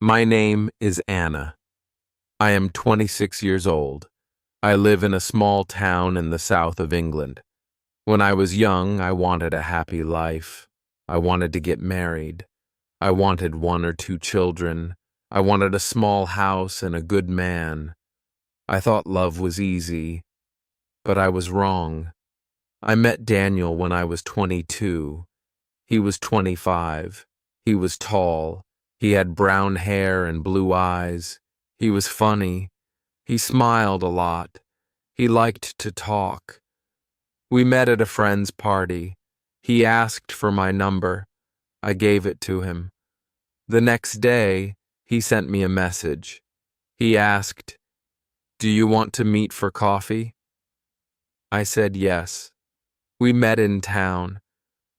My name is Anna. I am 26 years old. I live in a small town in the south of England. When I was young, I wanted a happy life. I wanted to get married. I wanted 1 or 2 children. I wanted a small house and a good man. I thought love was easy, but I was wrong. I met Daniel when I was 22. He was 25. He was tall. He had brown hair and blue eyes. He was funny. He smiled a lot. He liked to talk. We met at a friend's party. He asked for my number. I gave it to him. The next day, he sent me a message. He asked, "Do you want to meet for coffee?" I said yes. We met in town.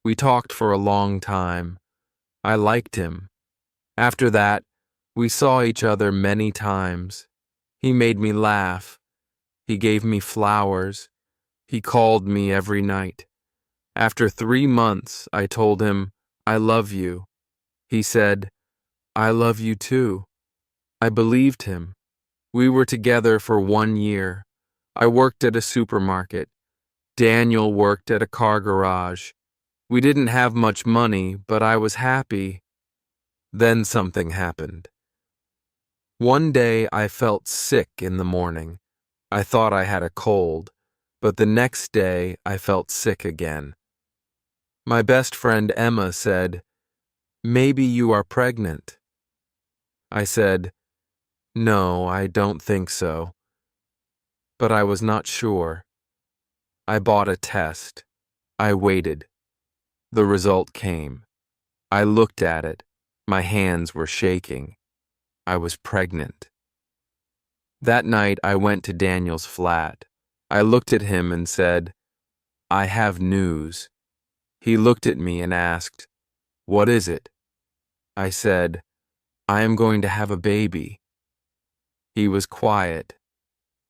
We talked for a long time. I liked him. After that, we saw each other many times. He made me laugh. He gave me flowers. He called me every night. After 3 months, I told him, "I love you." He said, "I love you too." I believed him. We were together for 1 year. I worked at a supermarket. Daniel worked at a car garage. We didn't have much money, but I was happy. Then something happened. One day I felt sick in the morning. I thought I had a cold, but the next day I felt sick again. My best friend Emma said, "Maybe you are pregnant." I said, "No, I don't think so." But I was not sure. I bought a test. I waited. The result came. I looked at it. My hands were shaking. I was pregnant. That night I went to Daniel's flat. I looked at him and said, "I have news." He looked at me and asked, "What is it?" I said, "I am going to have a baby." He was quiet.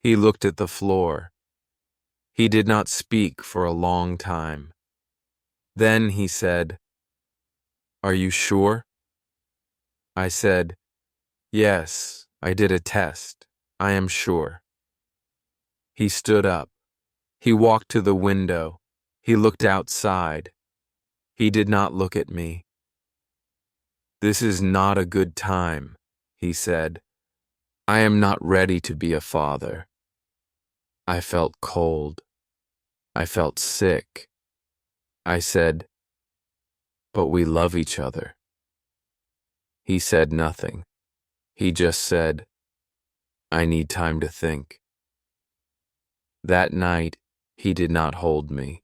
He looked at the floor. He did not speak for a long time. Then he said, "Are you sure?" I said, "Yes, I did a test. I am sure." He stood up. He walked to the window. He looked outside. He did not look at me. "This is not a good time," he said. "I am not ready to be a father." I felt cold. I felt sick. I said, "But we love each other." He said nothing. He just said, "I need time to think." That night, he did not hold me.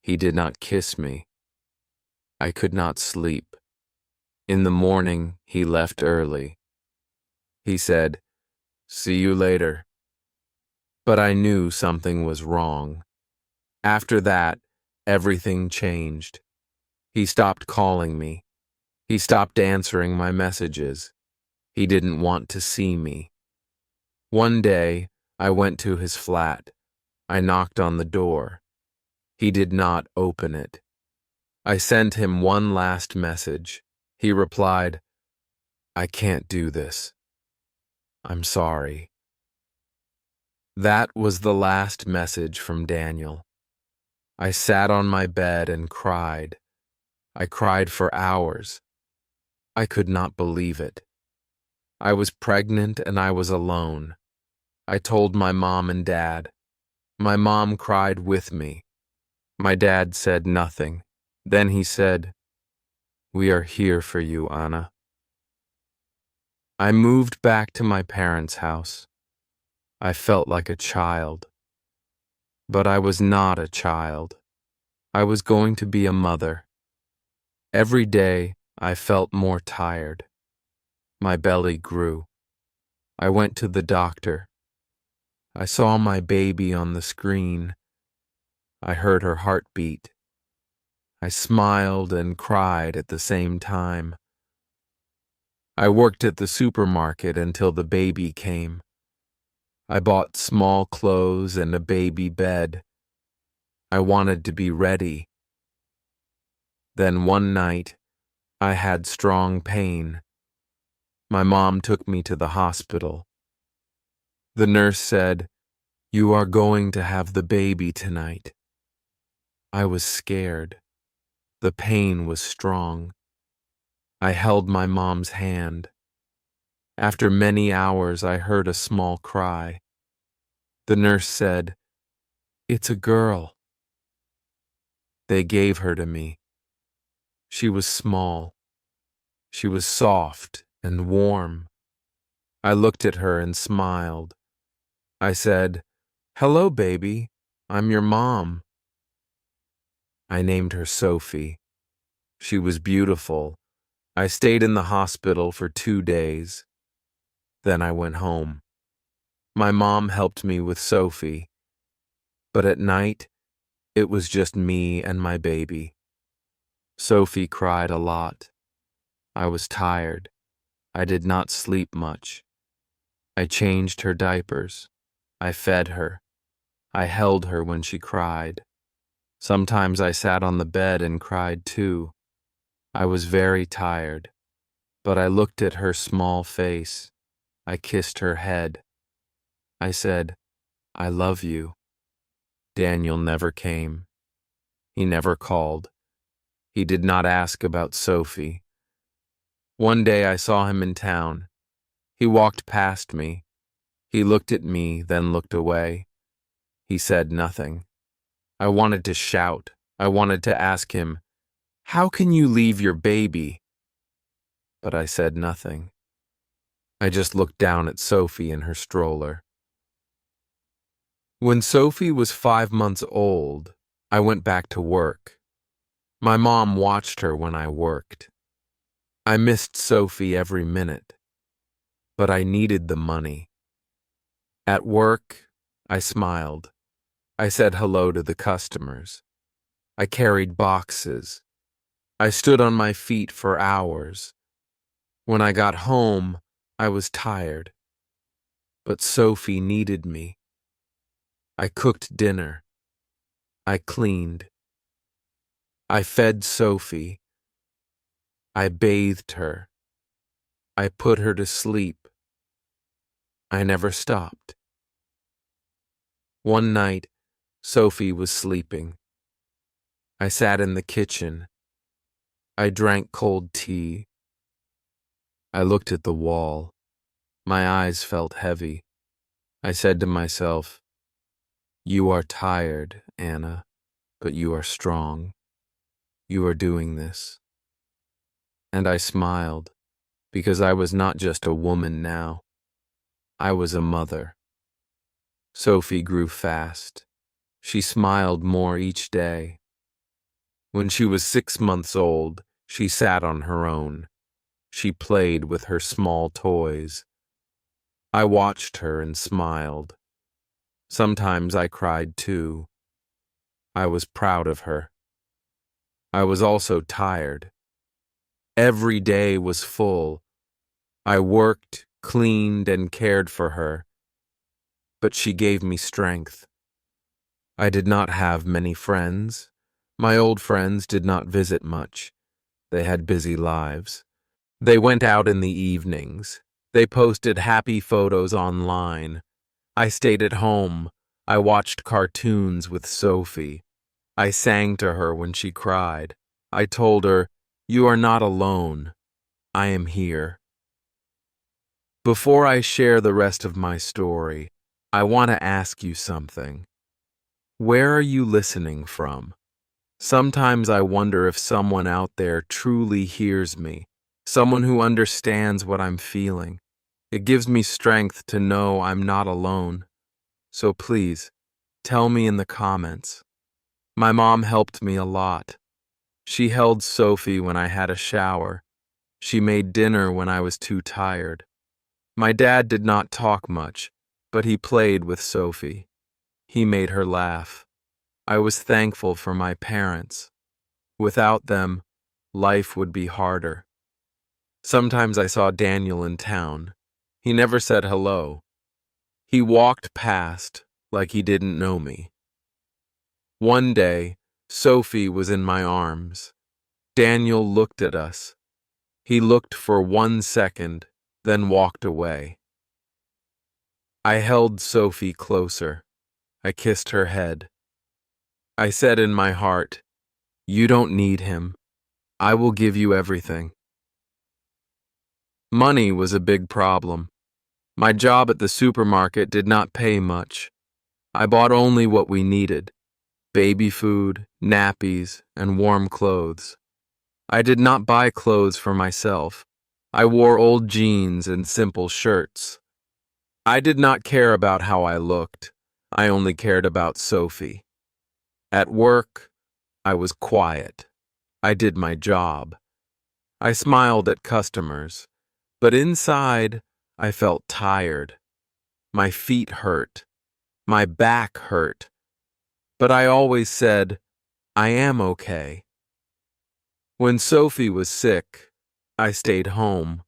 He did not kiss me. I could not sleep. In the morning, he left early. He said, "See you later." But I knew something was wrong. After that, everything changed. He stopped calling me. He stopped answering my messages. He didn't want to see me. One day, I went to his flat. I knocked on the door. He did not open it. I sent him one last message. He replied, "I can't do this. I'm sorry." That was the last message from Daniel. I sat on my bed and cried. I cried for hours. I could not believe it. I was pregnant and I was alone. I told my mom and dad. My mom cried with me. My dad said nothing. Then he said, "We are here for you, Anna." I moved back to my parents' house. I felt like a child. But I was not a child. I was going to be a mother. Every day, I felt more tired. My belly grew. I went to the doctor. I saw my baby on the screen. I heard her heartbeat. I smiled and cried at the same time. I worked at the supermarket until the baby came. I bought small clothes and a baby bed. I wanted to be ready. Then one night, I had strong pain. My mom took me to the hospital. The nurse said, "You are going to have the baby tonight." I was scared. The pain was strong. I held my mom's hand. After many hours, I heard a small cry. The nurse said, "It's a girl." They gave her to me. She was small. She was soft and warm. I looked at her and smiled. I said, "Hello, baby. I'm your mom." I named her Sophie. She was beautiful. I stayed in the hospital for 2 days. Then I went home. My mom helped me with Sophie. But at night, it was just me and my baby. Sophie cried a lot. I was tired. I did not sleep much. I changed her diapers. I fed her. I held her when she cried. Sometimes I sat on the bed and cried too. I was very tired, but I looked at her small face. I kissed her head. I said, "I love you." Daniel never came. He never called. He did not ask about Sophie. One day I saw him in town. He walked past me. He looked at me, then looked away. He said nothing. I wanted to shout. I wanted to ask him, "How can you leave your baby?" But I said nothing. I just looked down at Sophie in her stroller. When Sophie was 5 months old, I went back to work. My mom watched her when I worked. I missed Sophie every minute, but I needed the money. At work, I smiled. I said hello to the customers. I carried boxes. I stood on my feet for hours. When I got home, I was tired. But Sophie needed me. I cooked dinner. I cleaned. I fed Sophie. I bathed her. I put her to sleep. I never stopped. One night, Sophie was sleeping. I sat in the kitchen. I drank cold tea. I looked at the wall. My eyes felt heavy. I said to myself, "You are tired, Anna, but you are strong. You are doing this." And I smiled, because I was not just a woman now. I was a mother. Sophie grew fast. She smiled more each day. When she was 6 months old, she sat on her own. She played with her small toys. I watched her and smiled. Sometimes I cried too. I was proud of her. I was also tired. Every day was full. I worked, cleaned, and cared for her. But she gave me strength. I did not have many friends. My old friends did not visit much. They had busy lives. They went out in the evenings. They posted happy photos online. I stayed at home. I watched cartoons with Sophie. I sang to her when she cried. I told her, "You are not alone. I am here." Before I share the rest of my story, I want to ask you something. Where are you listening from? Sometimes I wonder if someone out there truly hears me, someone who understands what I'm feeling. It gives me strength to know I'm not alone. So please, tell me in the comments. My mom helped me a lot. She held Sophie when I had a shower. She made dinner when I was too tired. My dad did not talk much, but he played with Sophie. He made her laugh. I was thankful for my parents. Without them, life would be harder. Sometimes I saw Daniel in town. He never said hello. He walked past like he didn't know me. One day, Sophie was in my arms. Daniel looked at us. He looked for 1 second, then walked away. I held Sophie closer. I kissed her head. I said in my heart, "You don't need him. I will give you everything." Money was a big problem. My job at the supermarket did not pay much. I bought only what we needed: baby food, nappies, and warm clothes. I did not buy clothes for myself. I wore old jeans and simple shirts. I did not care about how I looked. I only cared about Sophie. At work, I was quiet. I did my job. I smiled at customers, but inside, I felt tired. My feet hurt. My back hurt. But I always said, "I am okay." When Sophie was sick, I stayed home.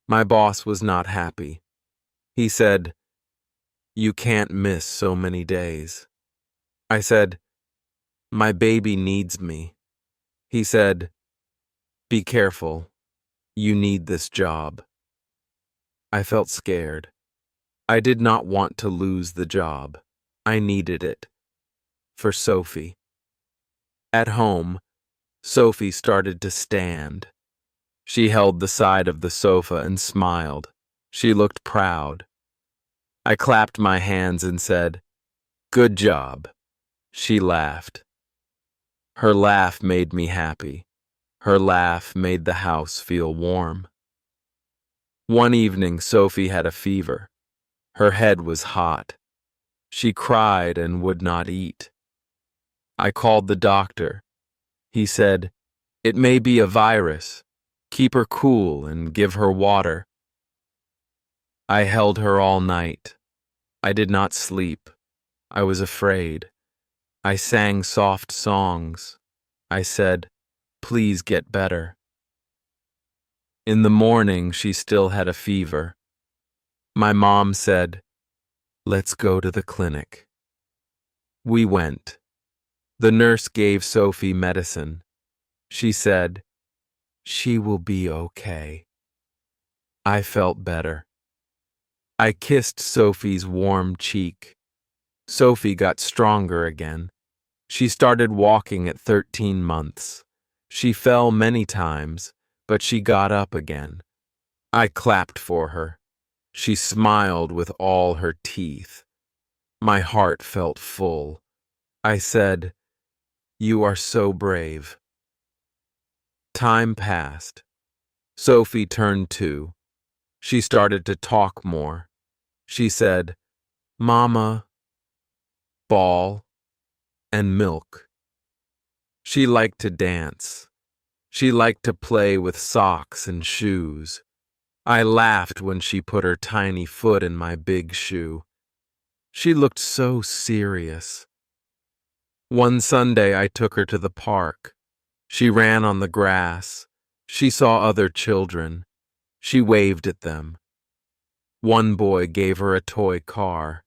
My boss was not happy. He said, "You can't miss so many days." I said, "My baby needs me." He said, "Be careful. You need this job." I felt scared. I did not want to lose the job. I needed it. For Sophie. At home, Sophie started to stand. She held the side of the sofa and smiled. She looked proud. I clapped my hands and said, "Good job." She laughed. Her laugh made me happy. Her laugh made the house feel warm. One evening, Sophie had a fever. Her head was hot. She cried and would not eat. I called the doctor. He said, "It may be a virus. Keep her cool and give her water." I held her all night. I did not sleep. I was afraid. I sang soft songs. I said, "Please get better." In the morning, she still had a fever. My mom said, "Let's go to the clinic." We went. The nurse gave Sophie medicine. She said, "She will be okay." I felt better. I kissed Sophie's warm cheek. Sophie got stronger again. She started walking at 13 months. She fell many times, but she got up again. I clapped for her. She smiled with all her teeth. My heart felt full. I said, "You are so brave." Time passed. Sophie turned 2. She started to talk more. She said, "Mama," ball, and milk. She liked to dance. She liked to play with socks and shoes. I laughed when she put her tiny foot in my big shoe. She looked so serious. One Sunday I took her to the park. She ran on the grass. She saw other children. She waved at them. One boy gave her a toy car.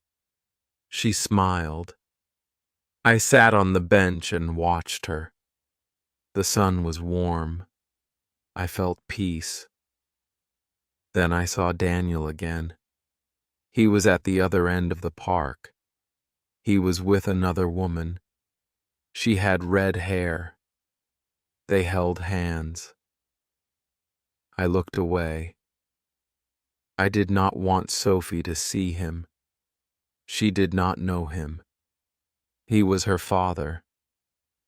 She smiled. I sat on the bench and watched her. The sun was warm. I felt peace. Then I saw Daniel again. He was at the other end of the park. He was with another woman. She had red hair. They held hands. I looked away. I did not want Sophie to see him. She did not know him. He was her father,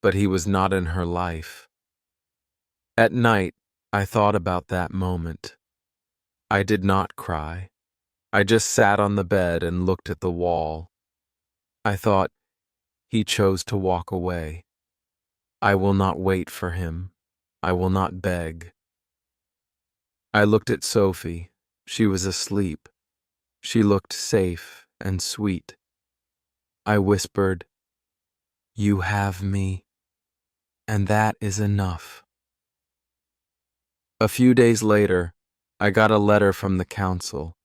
but he was not in her life. At night, I thought about that moment. I did not cry. I just sat on the bed and looked at the wall. I thought, he chose to walk away. I will not wait for him. I will not beg. I looked at Sophie. She was asleep. She looked safe and sweet. I whispered, "You have me, and that is enough." A few days later, I got a letter from the council.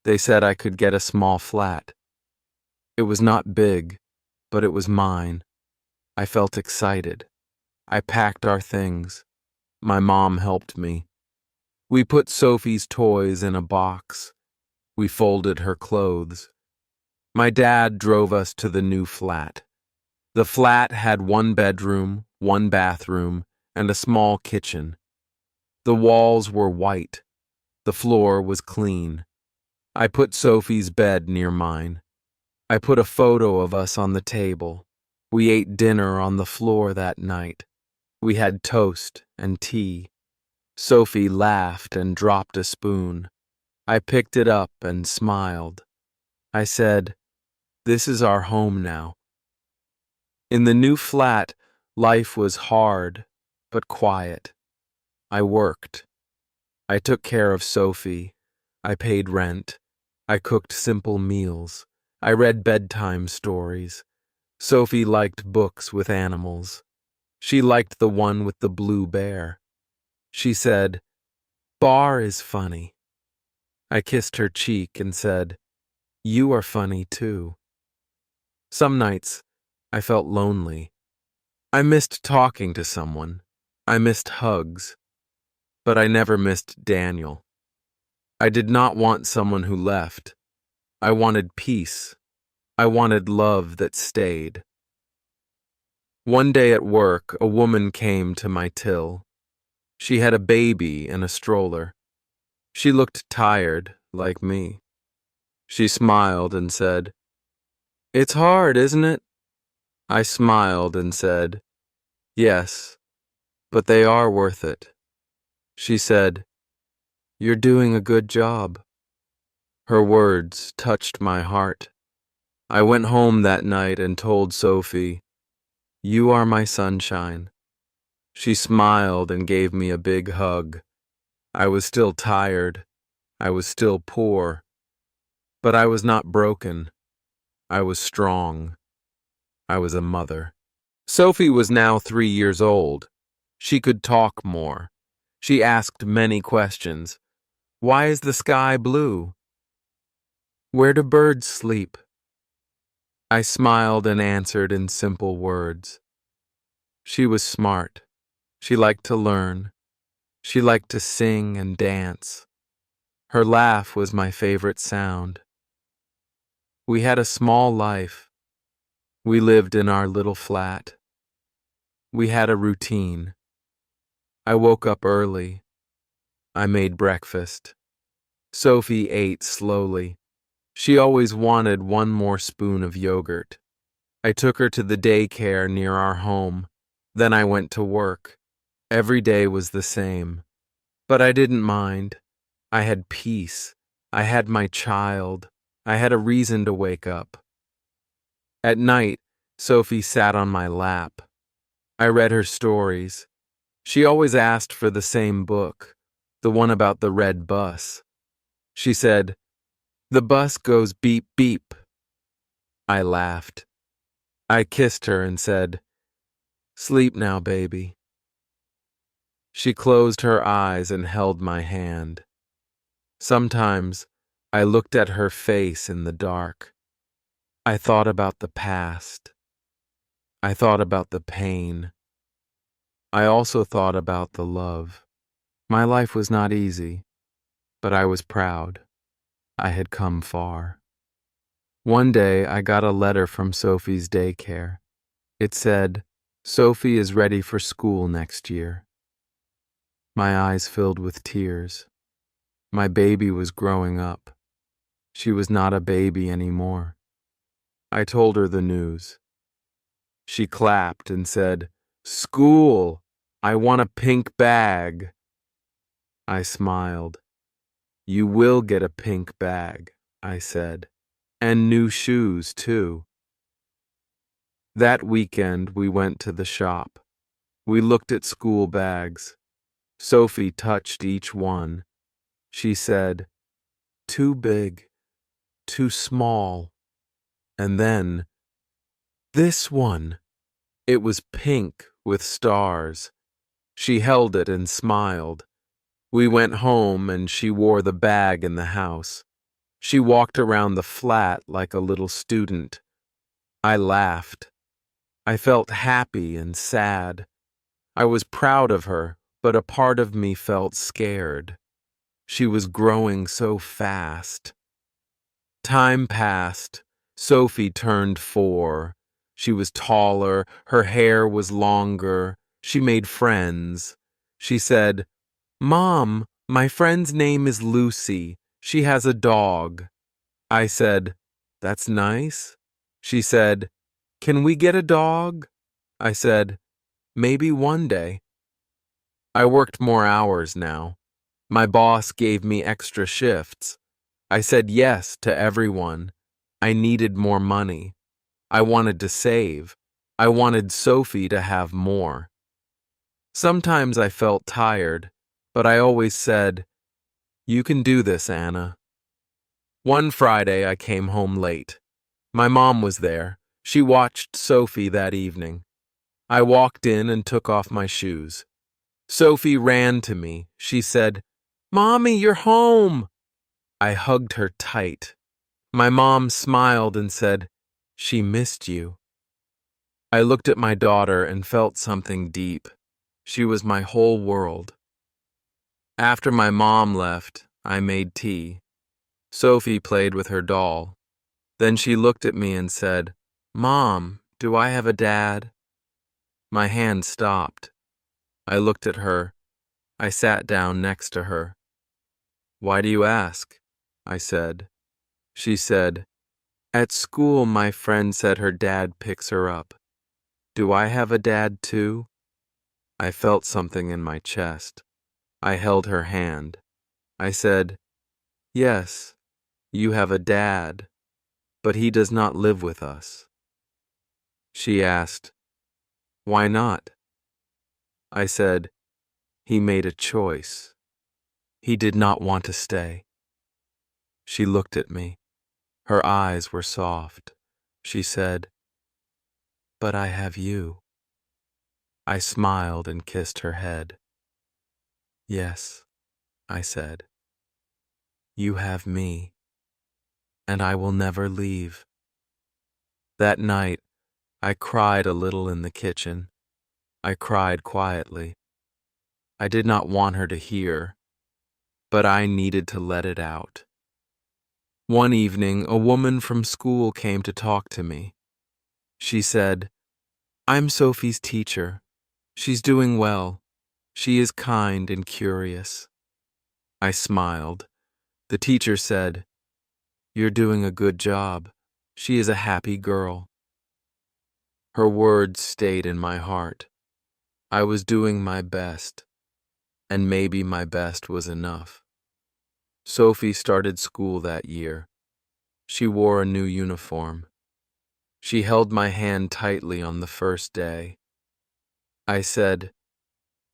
They said I could get a small flat. It was not big, but it was mine. I felt excited. I packed our things. My mom helped me. We put Sophie's toys in a box. We folded her clothes. My dad drove us to the new flat. The flat had one bedroom, one bathroom, and a small kitchen. The walls were white. The floor was clean. I put Sophie's bed near mine. I put a photo of us on the table. We ate dinner on the floor that night. We had toast and tea. Sophie laughed and dropped a spoon. I picked it up and smiled. I said, "This is our home now." In the new flat, life was hard, but quiet. I worked. I took care of Sophie. I paid rent. I cooked simple meals. I read bedtime stories. Sophie liked books with animals. She liked the one with the blue bear. She said, "Bar is funny." I kissed her cheek and said, "You are funny too." Some nights, I felt lonely. I missed talking to someone. I missed hugs. But I never missed Daniel. I did not want someone who left. I wanted peace. I wanted love that stayed. One day at work, a woman came to my till. She had a baby in a stroller. She looked tired, like me. She smiled and said, "It's hard, isn't it?" I smiled and said, "Yes, but they are worth it." She said, "You're doing a good job." Her words touched my heart. I went home that night and told Sophie, "You are my sunshine." She smiled and gave me a big hug. I was still tired. I was still poor. But I was not broken. I was strong. I was a mother. Sophie was now 3 years old. She could talk more. She asked many questions. Why is the sky blue? Where do birds sleep? I smiled and answered in simple words. She was smart. She liked to learn. She liked to sing and dance. Her laugh was my favorite sound. We had a small life. We lived in our little flat. We had a routine. I woke up early. I made breakfast. Sophie ate slowly. She always wanted one more spoon of yogurt. I took her to the daycare near our home. Then I went to work. Every day was the same. But I didn't mind. I had peace. I had my child. I had a reason to wake up. At night, Sophie sat on my lap. I read her stories. She always asked for the same book, the one about the red bus. She said, "The bus goes beep, beep." I laughed. I kissed her and said, "Sleep now, baby." She closed her eyes and held my hand. Sometimes I looked at her face in the dark. I thought about the past. I thought about the pain. I also thought about the love. My life was not easy, but I was proud. I had come far. One day I got a letter from Sophie's daycare. It said, "Sophie is ready for school next year." My eyes filled with tears. My baby was growing up. She was not a baby anymore. I told her the news. She clapped and said, "School! I want a pink bag." I smiled. "You will get a pink bag," I said, "and new shoes, too." That weekend, we went to the shop. We looked at school bags. Sophie touched each one. She said, "Too big, too small." And then, "This one." It was pink with stars. She held it and smiled. We went home and she wore the bag in the house. She walked around the flat like a little student. I laughed. I felt happy and sad. I was proud of her, but a part of me felt scared. She was growing so fast. Time passed. Sophie turned 4. She was taller, her hair was longer. She made friends. She said, "Mom, my friend's name is Lucy. She has a dog." I said, "That's nice." She said, "Can we get a dog?" I said, "Maybe one day." I worked more hours now. My boss gave me extra shifts. I said yes to everyone. I needed more money. I wanted to save. I wanted Sophie to have more. Sometimes I felt tired, but I always said, "You can do this, Anna." One Friday I came home late. My mom was there. She watched Sophie that evening. I walked in and took off my shoes. Sophie ran to me. She said, "Mommy, you're home." I hugged her tight. My mom smiled and said, "She missed you." I looked at my daughter and felt something deep. She was my whole world. After my mom left, I made tea. Sophie played with her doll. Then she looked at me and said, "Mom, do I have a dad?" My hand stopped. I looked at her. I sat down next to her. "Why do you ask?" I said. She said, "At school, my friend said her dad picks her up. Do I have a dad too?" I felt something in my chest. I held her hand. I said, "Yes, you have a dad, but he does not live with us." She asked, "Why not?" I said, "He made a choice. He did not want to stay." She looked at me. Her eyes were soft. She said, "But I have you." I smiled and kissed her head. "Yes," I said, "you have me, and I will never leave." That night, I cried a little in the kitchen. I cried quietly. I did not want her to hear, but I needed to let it out. One evening, a woman from school came to talk to me. She said, "I'm Sophie's teacher. She's doing well. She is kind and curious." I smiled. The teacher said, "You're doing a good job. She is a happy girl." Her words stayed in my heart. I was doing my best, and maybe my best was enough. Sophie started school that year. She wore a new uniform. She held my hand tightly on the first day. I said,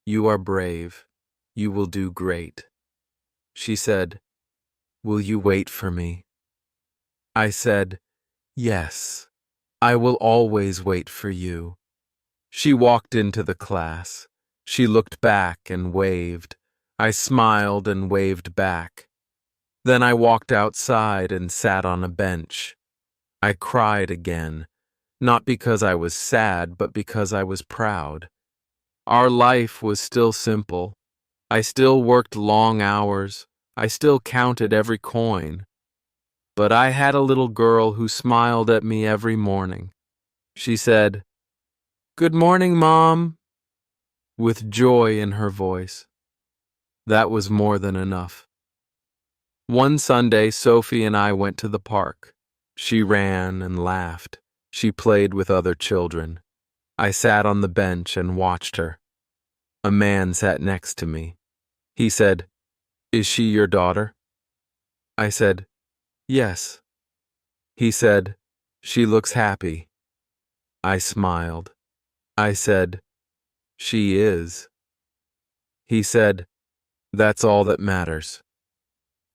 "You are brave. You will do great." She said, "Will you wait for me?" I said, "Yes, I will always wait for you." She walked into the class. She looked back and waved. I smiled and waved back. Then I walked outside and sat on a bench. I cried again, not because I was sad, but because I was proud. Our life was still simple. I still worked long hours. I still counted every coin. But I had a little girl who smiled at me every morning. She said, "Good morning, Mom," with joy in her voice. That was more than enough. One Sunday, Sophie and I went to the park. She ran and laughed. She played with other children. I sat on the bench and watched her. A man sat next to me. He said, "Is she your daughter?" I said, "Yes." He said, "She looks happy." I smiled. I said, "She is." He said, "That's all that matters."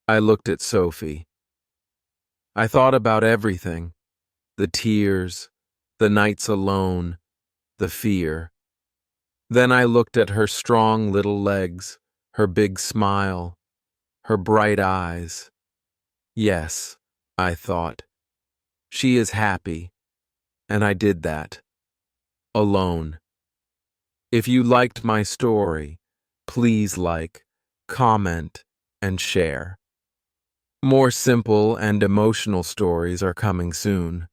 I looked at Sophie. I thought about everything, the tears, the nights alone, the fear. Then I looked at her strong little legs, her big smile, her bright eyes. Yes, I thought, she is happy, and I did that, alone. If you liked my story, please like, comment, and share. More simple and emotional stories are coming soon.